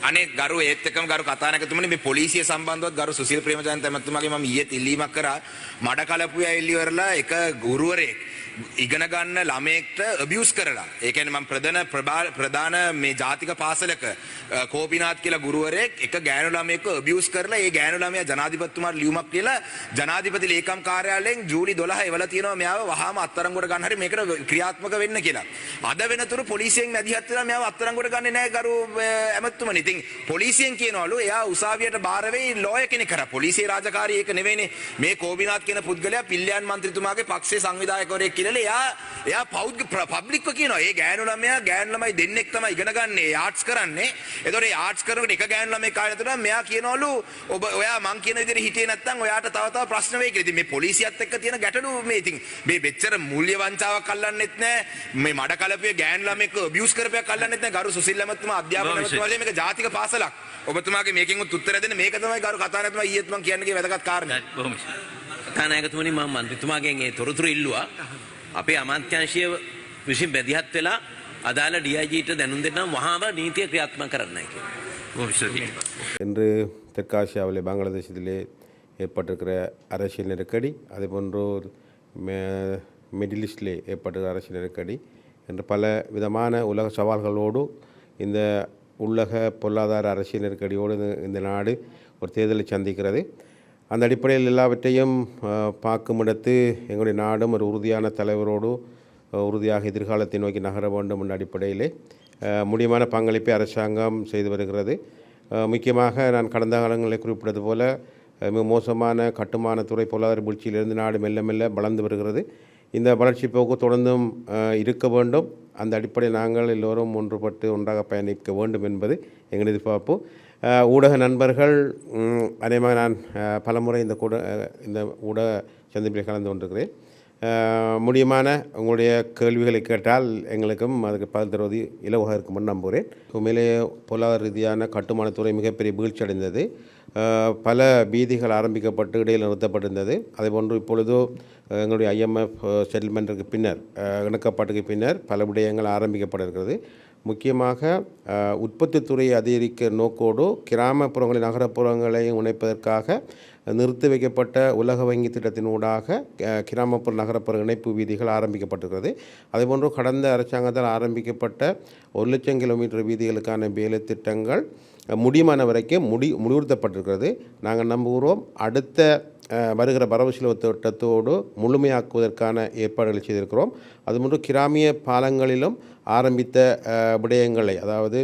අනේ ගරු ඒත් එක්කම ගරු කතානායකතුමනි මේ පොලිසිය සම්බන්ධවත් ගරු සුසිල් ප්‍රේමචන්ද්‍ර මැතිතුමාගේ මම ඊයේත් ඉල්ලීමක් කරා මඩ කලපුවේ ඇවිල්ලි ඉවරලා එක ගුරුවරයෙක් ඉගෙන ගන්න ළමයෙක්ට අබියුස් කරලා ඒ කියන්නේ මම ප්‍රධාන මේ ජාතික පාසලක කෝපිනාත් කියලා ගුරුවරයෙක් එක ගෑනු ළමයෙක්ව අබියුස් කරලා ඒ ගෑනු ළමයා ජනාධිපතිතුමාට ලියුමක් කියලා ජනාධිපති ලේකම් කාර්යාලයෙන් ජූලි 12 එවලා තියෙනවා මෙයාව වහාම අත්අඩංගුවට ගන්න හරි මේකට ක්‍රියාත්මක වෙන්න කියලා. අද වෙනතුරු පොලිසියෙන් මැදිහත් වෙලා මෙයාව අත්අඩංගුවට ගන්නේ නැහැ ගරු ඇමතුමනි. ඉතින් පොලිසියෙන් කියනවලු එයා උසාවියට බාර වෙයි ලෝයර් කෙනෙක් කරා. පොලිසියේ රාජකාරිය ඒක නෙවෙයිනේ. මේ කෝබිනාත් කියන පුද්ගලයා පිල්ලයන් මන්ත්‍රීතුමාගේ පක්ෂයේ සංවිධායකවරයෙක් කියලා එයා පබ්ලික්ව කියනවා. ඒ ගෑනු ළමයි දෙන්නෙක් තමයි ඉගෙන ගන්න ආර්ට්ස් කරන්නේ. එතකොට ඒ ආර්ට්ස් කරනකොට එක ගෑනු ළමයෙක් ආයෙත් උනා මෙයා කියනවලු ඔයා මං කියන විදිහට හිටියේ නැත්නම් ඔයාට තව ප්‍රශ්න වෙයි කියලා. ඉතින් මේ පොලිසියත් එක්ක තියෙන ගැටලු මේ ඉතින් මේ මෙච්චර මූල්‍ය වංචාවක් අල්ලන්නෙත් නැහැ. මේ මඩ කලපුවේ ගෑනු ළමෙක්ව අබියුස් කරපයක් අල්ලන්නෙත් නැහැ. ගරු සුසිල් ඇමතුමා අධ්‍යාපන ඇමතුමා වශයෙන් මේක ජාතික පාසලක්. ඔබතුමාගේ මේකෙන් උත්තර දෙන්න මේක තමයි ගරු කතානායකතුමා ඊයේත් මං කියන්නේ වැදගත් කාරණා. බොහොම කතානායකතුමනි මම මන්ත්‍රීතුමාගෙන් ඒ තොරතුරු ඉල්ලුවා. අපේ අමාත්‍යාංශය විසින් බැදිහත් වෙලා අදාළ DIGට දැනුම් දෙන්නම් වහාම නීතිය ක්‍රියාත්මක කරන්නයි කියලා. இன்று தெற்காசியாவிலே பங்களாதேஷத்திலே ஏற்பட்டிருக்கிற அரசியல் நெருக்கடி அதேபோன்று மிடில் ஈஸ்டிலே ஏற்பட்டிருக்கிற அரசியல் நெருக்கடி என்று பல விதமான உலக சவால்களோடு இந்த உலக பொருளாதார அரசியல் நெருக்கடியோடு இந்த நாடு ஒரு தேர்தலை சந்திக்கிறது. அந்த அடிப்படையில் எல்லாவற்றையும் பார்க்கும் இடத்து எங்களுடைய நாடும் ஒரு உறுதியான தலைவரோடு உறுதியாக எதிர்காலத்தை நோக்கி நகர வேண்டும் என்ற அடிப்படையிலே முடியுமான பங்களிப்பை அரசாங்கம் செய்து வருகிறது. முக்கியமாக நான் கடந்த காலங்களில் குறிப்பிட்டது போல மிக மோசமான கட்டுமானத்துறை பொருளாதார வீழ்ச்சியிலிருந்து நாடு மெல்ல மெல்ல வளர்ந்து வருகிறது. இந்த வளர்ச்சி போக்கு தொடர்ந்தும் இருக்க வேண்டும். அந்த அடிப்படையில் நாங்கள் எல்லோரும் ஒன்றுபட்டு ஒன்றாக பயணிக்க வேண்டும் என்பது எங்கள் எதிர்பார்ப்பு. ஊடக நண்பர்கள் அதேமாதிரி நான் பலமுறை இந்த ஊடக சந்திப்பில் கலந்து கொண்டிருக்கிறேன். முடியுமான உங்களுடைய கேள்விகளை கேட்டால் எங்களுக்கும் அதுக்கு பதில் தருவது இலவாக இருக்கும்னு நம்புகிறேன். உண்மையிலே பொருளாதார ரீதியான கட்டுமானத்துறை மிகப்பெரிய வீழ்ச்சி அடைந்தது. பல வீதிகள் ஆரம்பிக்கப்பட்டு இடையில் நிறுத்தப்பட்டிருந்தது. அதேபோன்று இப்பொழுது எங்களுடைய IMF செட்டில்மெண்ட்டுக்கு பின்னர் இணக்கப்பாட்டுக்கு பின்னர் பல விடயங்கள் ஆரம்பிக்கப்பட இருக்கிறது. முக்கியமாக உற்பத்தித்துறையை அதிகரிக்க நோக்கோடு கிராமப்புறங்களை நகரப்புறங்களையும் இணைப்பதற்காக நிறுத்தி வைக்கப்பட்ட உலக வங்கி திட்டத்தினூடாக கிராமப்புற நகரப்புற இணைப்பு வீதிகள் ஆரம்பிக்கப்பட்டிருக்கிறது. அதேபோன்று கடந்த அரசாங்கத்தால் ஆரம்பிக்கப்பட்ட 1,00,000 கிலோமீட்டர் வீதிகளுக்கான வேலை திட்டங்கள் முடியுமான வரைக்கும் முடிவுறுத்தப்பட்டிருக்கிறது. நாங்கள் நம்புகிறோம் அடுத்த வருகிற வரவு செலவு திட்டத்தோடு முழுமையாக்குவதற்கான ஏற்பாடுகளை செய்திருக்கிறோம். அதுபோன்று கிராமிய பாலங்களிலும் ஆரம்பித்த விடயங்களை அதாவது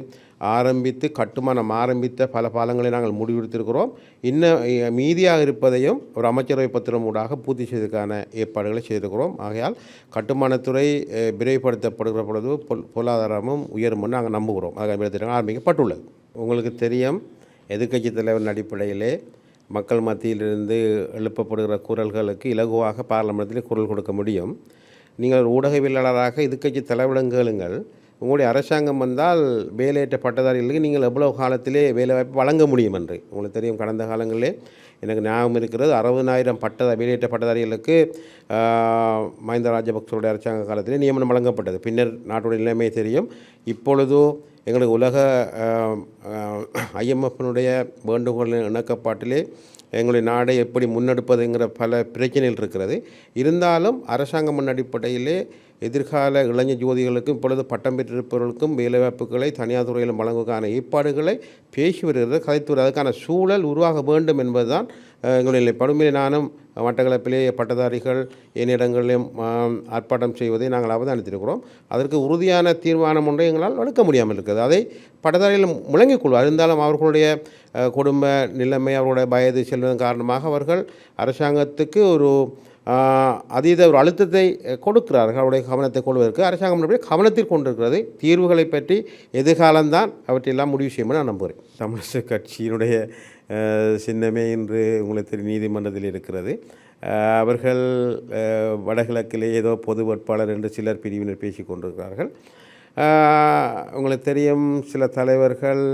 கட்டுமானம் ஆரம்பித்த பல பாலங்களை நாங்கள் முடிவெடுத்திருக்கிறோம். இன்னும் மீதியாக இருப்பதையும் ஒரு அமைச்சரவை பத்திரம் ஊடாக பூர்த்தி செய்வதற்கான ஏற்பாடுகளை செய்திருக்கிறோம். ஆகையால் கட்டுமானத்துறை விரைவுபடுத்தப்படுகிற பொழுது பொருளாதாரமும் உயரும் என்று நாங்கள் நம்புகிறோம். ஆக ஆரம்பிக்கப்பட்டுள்ளது. உங்களுக்கு தெரியும் எதிர்க்கட்சி தலைவரின் அடிப்படையிலே மக்கள் மத்தியிலிருந்து எழுப்பப்படுகிற குரல்களுக்கு இலகுவாக பார்லமெண்ட்டில் குரல் கொடுக்க முடியும். நீங்கள் ஊடகவியலாளராக எதிர்க்கட்சி தலைவரிடம் கேளுங்கள். உங்களுடைய அரசாங்கம் வந்தால் வேலையற்ற பட்டதாரிகளுக்கு நீங்கள் எவ்வளவு காலத்திலே வேலைவாய்ப்பு வழங்க முடியும் என்று உங்களுக்கு தெரியும். கடந்த காலங்களிலே எனக்கு ஞாபகம் இருக்கிறது 60,000 வேலையற்ற பட்டதாரிகளுக்கு மஹிந்த ராஜபக்சவுடைய அரசாங்க காலத்திலே நியமனம் வழங்கப்பட்டது. பின்னர் நாட்டுடைய நிலைமை தெரியும். இப்பொழுது எங்களுக்கு உலக IMFனுடைய வேண்டுகோளின் இணக்கப்பாட்டிலே எங்களுடைய நாடை எப்படி முன்னெடுப்பதுங்கிற பல பிரச்சனைகள் இருக்கிறது. இருந்தாலும் அரசாங்க முன்னடிப்படையிலே எதிர்கால இளைஞர் ஜோதிகளுக்கும் இப்பொழுது பட்டம் பெற்றிருப்பவர்களுக்கும் வேலைவாய்ப்புகளை தனியார் துறையிலும் வழங்குவதற்கான ஏற்பாடுகளை பேசி வருகிறது, கதைத்து வருகிறது. அதுக்கான சூழல் உருவாக வேண்டும் என்பதுதான் எங்களுடைய படுமையை. நானும் மட்டக்களப்பிலே பட்டதாரிகள் இடங்களிலும் ஆர்ப்பாட்டம் செய்வதை நாங்கள் அவதானித்திருக்கிறோம். அதற்கு உறுதியான தீர்மானம் ஒன்றை எங்களால் எடுக்க முடியாமல் இருக்கிறது. அதை பட்டதாரிகள் முழங்கிக் கொள்வார். இருந்தாலும் அவர்களுடைய குடும்ப நிலைமை அவர்களுடைய வயது செல்வதன் காரணமாக அவர்கள் அரசாங்கத்துக்கு ஒரு அதீத ஒரு அழுத்தத்தை கொடுக்கிறார்கள். அவருடைய கவனத்தை கொள்வதற்கு அரசாங்கம் கவனத்தில் கொண்டிருக்கிறது. தீர்வுகளை பற்றி எதிர்காலம்தான் அவற்றையெல்லாம் முடிவு செய்யும் நான் நம்புகிறேன். தமிழக கட்சியினுடைய சின்னமே இன்று உங்களுக்கு நீதிமன்றத்தில் இருக்கிறது. அவர்கள் வடகிழக்கிலே ஏதோ பொது வேட்பாளர் என்று சிலர் பிரிவினர் பேசி கொண்டிருக்கிறார்கள். உங்களுக்கு தெரியும் சில தலைவர்கள்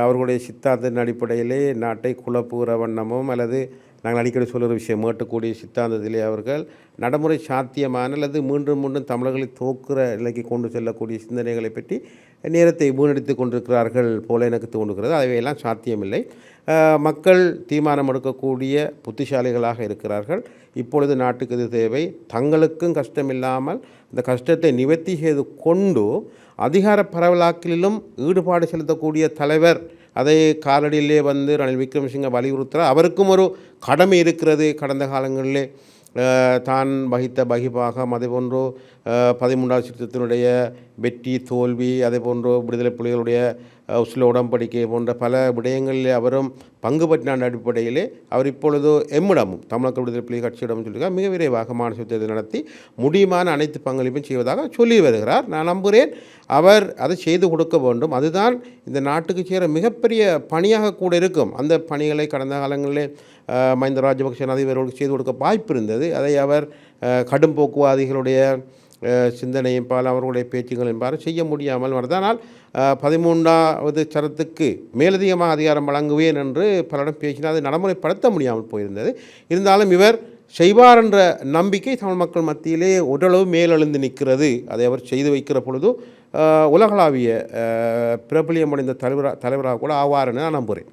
அவர்களுடைய சித்தாந்தத்தின் அடிப்படையிலே நாட்டை குழப்புகிற வண்ணமும் அல்லது நாங்கள் அடிக்கடி சொல்கிற விஷயம் மேட்டுக்கூடிய சித்தாந்தத்திலே அவர்கள் நடைமுறை சாத்தியமான அல்லது மீண்டும் மீண்டும் தமிழர்களை தோக்குற நிலைக்கு கொண்டு செல்லக்கூடிய சிந்தனைகளை பற்றி நேரத்தை வீணடித்து கொண்டிருக்கிறார்கள் போல எனக்கு தோன்றுகிறது. அவையெல்லாம் சாத்தியமில்லை. மக்கள் தீர்மானம் எடுக்கக்கூடிய புத்திசாலிகளாக இருக்கிறார்கள். இப்பொழுது நாட்டுக்கு இது தேவை. தங்களுக்கும் கஷ்டமில்லாமல் இந்த கஷ்டத்தை நிவர்த்தி செய்து கொண்டு அதிகார பரவலாக்கலிலும் ஈடுபாடு செலுத்தக்கூடிய தலைவர், அதை காலடியிலே வந்து ரணில் விக்ரமசிங்க வலியுறுத்துகிறார். அவருக்கும் ஒரு கடமை இருக்கிறது. கடந்த காலங்களிலே தான் வகித்த பகிபாகம், அதே போன்று 13வது திருத்தத்தினுடைய வெற்றி தோல்வி, அதே போன்று விடுதலை புலிகளுடைய உஸ்லோ உடன்படிக்கை போன்ற பல விடயங்களில் அவரும் பங்கு பற்றின அடிப்படையிலே அவர் இப்பொழுது எம்மிடமும் தமிழக விடுதலை புலி கட்சியிடம் சொல்லியிருக்கார், மிக விரைவாக மாநில தேர்தல் நடத்தி முடியுமான அனைத்து பங்களிப்பும் செய்வதாக சொல்லி வருகிறார். நான் நம்புகிறேன் அவர் அதை செய்து கொடுக்க வேண்டும். அதுதான் இந்த நாட்டுக்கு சேர மிகப்பெரிய பணியாக கூட இருக்கும். அந்த பணிகளை கடந்த காலங்களிலே மஹிந்த ராஜபக்ஷ அதிபர்களுக்கு செய்து கொடுக்க வாய்ப்பு இருந்தது. அதை அவர் கடும் போக்குவாதிகளுடைய சிந்தனையும் பால் அவர்களுடைய பேச்சுகளின் பாரு செய்ய முடியாமல் வருதனால் 13வது சரத்துக்கு மேலதிகமாக அதிகாரம் வழங்குவேன் என்று பலரிடம் பேசினால் அதை நடைமுறைப்படுத்த முடியாமல் போயிருந்தது. இருந்தாலும் இவர் செய்வார் என்ற நம்பிக்கை தமிழ் மக்கள் மத்தியிலே ஓரளவு மேலெழுந்து நிற்கிறது. அதை அவர் செய்து வைக்கிற பொழுது உலகளாவிய பிரபலியமடைந்த தலைவராக கூட ஆவார் என நான் நம்புகிறேன்.